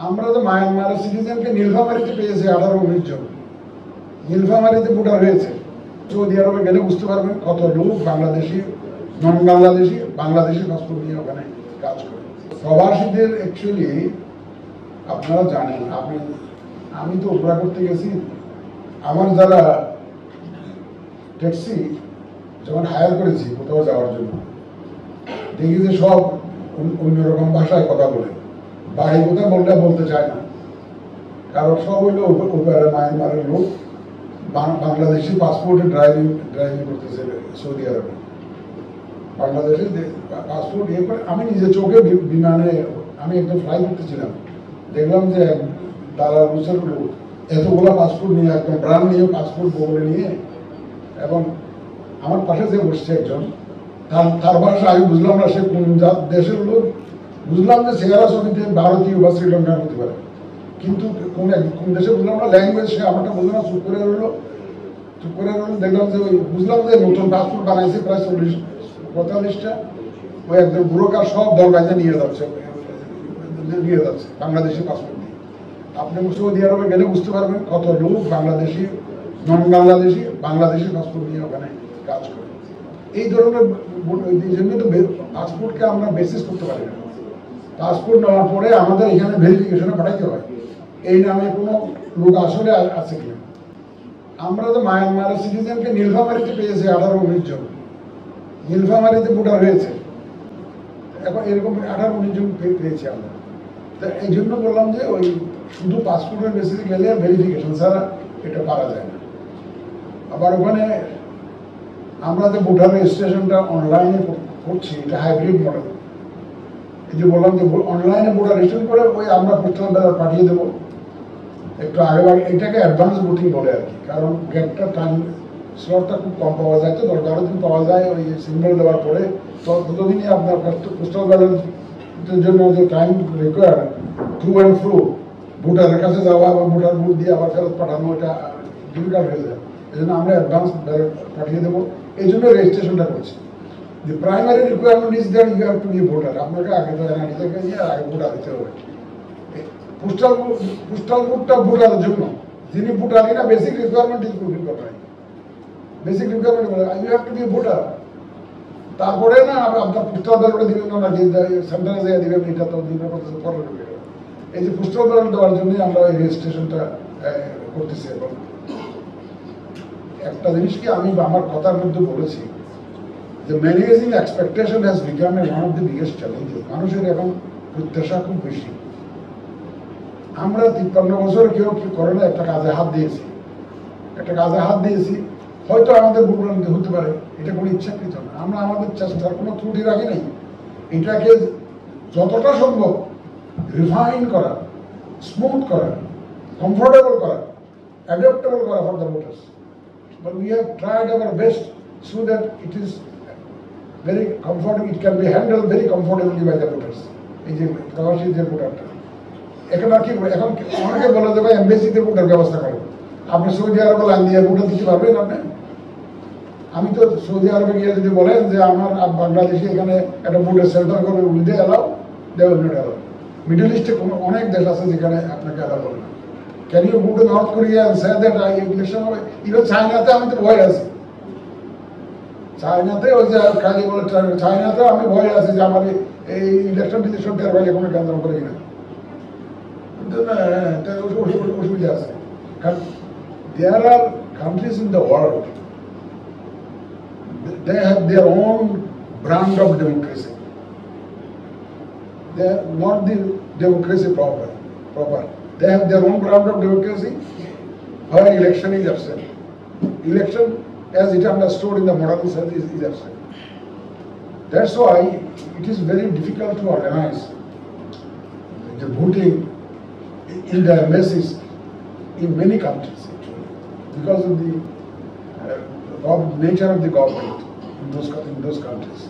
আমরা তো মায়ানমারের সিটিজেনকে নীলফামারীতে পেয়েছি 18-19 জন। নীলফামারীতে ভোটার হয়েছে। সৌদি আরবে গেলে বুঝতে পারবেন কত লোক বাংলাদেশি, নন বাংলাদেশি, বাংলাদেশি পাসপোর্ট নিয়ে ওখানে কাজ করে। প্রবাসীদের অ্যাকচুয়ালি আপনারা জানেন, আমি তো ওপরা করতে গেছি, আমার যারা ট্যাক্সি যখন হায়ার করেছি কোথাও যাওয়ার জন্য, দেখি যে সব অন্যরকম ভাষায় কথা বলে, বাড়ি কোথায় বললে বলতে চায় না, কারণ সব হইলো মায়ানমারের লোক বাংলাদেশি পাসপোর্টে ড্রাইভিং করতেছে সৌদি আরবে। বাংলাদেশে পাসপোর্ট ইয়ে করে আমি নিজে চোখে বিমানে আমি একদম ফ্লাই করতেছিলাম, দেখলাম যে দালাল বুঝের লোক এতগুলো পাসপোর্ট নিয়ে একদম ব্রান্ড নিয়ে পাসপোর্ট বলে নিয়ে, এবং আমার পাশে যে বসছে একজন, তার ভাষা আমি বুঝলাম না সে কোন দেশের লোক। বুঝলাম যে চেহারা ছবিতে ভারতীয় বা শ্রীলঙ্কার হতে পারে, কিন্তু কোন দেশে বুঝলাম না। ল্যাঙ্গুয়েজ সে আমারটা বুঝলো না, চুপ করে রইলো। দেখলাম যে ওই বুঝলাম যে নতুন পাসপোর্ট বানাইছে প্রায় 40-45টা। ওই একজন ব্রোকার সব দল বাইজে নিয়ে যাচ্ছে বাংলাদেশি পাসপোর্ট নিয়ে। আপনি সৌদি আরবে গেলে বুঝতে পারবেন কত লোক বাংলাদেশি, নন বাংলাদেশি, বাংলাদেশি পাসপোর্ট নিয়ে ওখানে কাজ করে। এই ধরনের জন্য তো পাসপোর্টকে আমরা বেসিস করতে পারি না। পাসপোর্ট নেওয়ার পরে আমাদের এখানে ভেরিফিকেশনে পাঠাইতে হয় এই নামে কোনো লোক আসলে আছে কিনা। আমরা তো মায়ানমারের সিটিজেনকে নীলফামারীতে পেয়েছি 18-19 জন। নীলফামারীতে ভোটার হয়েছে, এখন এরকম 18-19 জন পেয়েছি আমরা। তা এই জন্য বললাম যে ওই শুধু পাসপোর্টের বেসিসে গেলে ভেরিফিকেশন ছাড়া এটা পারা যায় না। আবার ওখানে আমরা যে ভোটার রেজিস্ট্রেশনটা অনলাইনে করছি, এটা হাইব্রিড মডেল। এই যে বললাম যে অনলাইনে ভোটার রেজিস্ট্রেশন করে ওই আমরা পোস্টাল ব্যালট পাঠিয়ে দেবো একটু আগে। এটাকে অ্যাডভান্স ভোটিং বলে আর কি, কারণ গ্যাপটা টাইম স্লটটা খুব কম পাওয়া যায়, তো 10-12 দিন পাওয়া যায় ওই সিগন্যাল দেওয়ার পরে। ততদিনই আপনার পোস্টাল ব্যালটের জন্য যে time required through and through ভোটারের কাছে যাওয়া বা ভোটার ভোট দিয়ে আবার ফেরত পাঠানো, এটা ডিফিকাল্ট হয়ে যায়। এই জন্য আমরা অ্যাডভান্স ব্যালট পাঠিয়ে দেবো, এই জন্য রেজিস্ট্রেশনটা করছি। The primary requirement is that you have to be a voter. আপনাকে আগে তো এনআইডি থেকে নিয়ে আগে ভোটার দিতে হবে। পোস্টাল ভোটটা ভোটারের জন্য, যিনি ভোটারই না, বেসিক রিকোয়ারমেন্ট ইজ ফুলফিল করা হয়। Basic requirement you have to be voter. তারপরে না আপনার পোস্টাল ব্যালটে দিবেন না, যে সেন্টারে যেয়ে দিবেন, এটা তো দিবেন পরে। এই যে পোস্টাল ব্যালট দেওয়ার জন্য আমরা এই রেজিস্ট্রেশনটা করতেছি। এবং একটা জিনিস কি আমি আমার কথার মধ্যে বলেছি, the managing expectation has become one of the biggest challenges. মানুষের এখন প্রত্যাশা খুব বেশি। আমরা 53 বছরে কেউ কি করে না, একটা কাজে হাত দিয়েছি, হয়তো আমাদের ভুলভ্রান্তি হতে পারে, এটা কোনো ইচ্ছাকৃত না। আমরা আমাদের চেষ্টার কোনো ত্রুটি রাখি নাই। এটাকে যতটা সম্ভব রিফাইন করা, স্মুথ করা, কমফোর্টেবল করা, অ্যাডাপ্টেবল করা for the voters. But we have tried our best so that it is very comfortable, it can be handled very comfortably by the voters. এই যে প্রবাসীদের ভোটারটা এখন আর কি, এখন অনেকে বলে যে ভাই এমবেসিতে ভোটার ব্যবস্থা করেন, আপনি সৌদি আরবে লাইন দিয়ে ভোটার দিতে পারবেন আপনি। আমি তো সৌদি আরবে গিয়ে যদি বলেন যে আমার বাংলাদেশে এখানে একটা ভোটের সেন্টার করবে, will they allow? They will not allow. Middle ইস্টে কোনো অনেক দেশ আছে যেখানে আপনাকে অ্যালাউ করে না। Can you go to North Korea and say that election হবে? ইভেন চায়নাতে আমি তো ভয় আছি, চায়নাতে ওই যে কাজে বলে চায়নাতে আমি ভয় আছি যে আমার এই ইলেকশন টিলেকশন টের বাইরে কোনো কেন্দ্র করে কিনা, অসুবিধা আছে। কারণ there are countries in the world, they have their own brand of democracy. They are not the democracy proper. They have their own brand of democracy where election is absent. Election, as it understood in the modern sense, is absent. That's why it is very difficult to organize the voting in the embassies in many countries, actually, because of the nature of the government in those countries.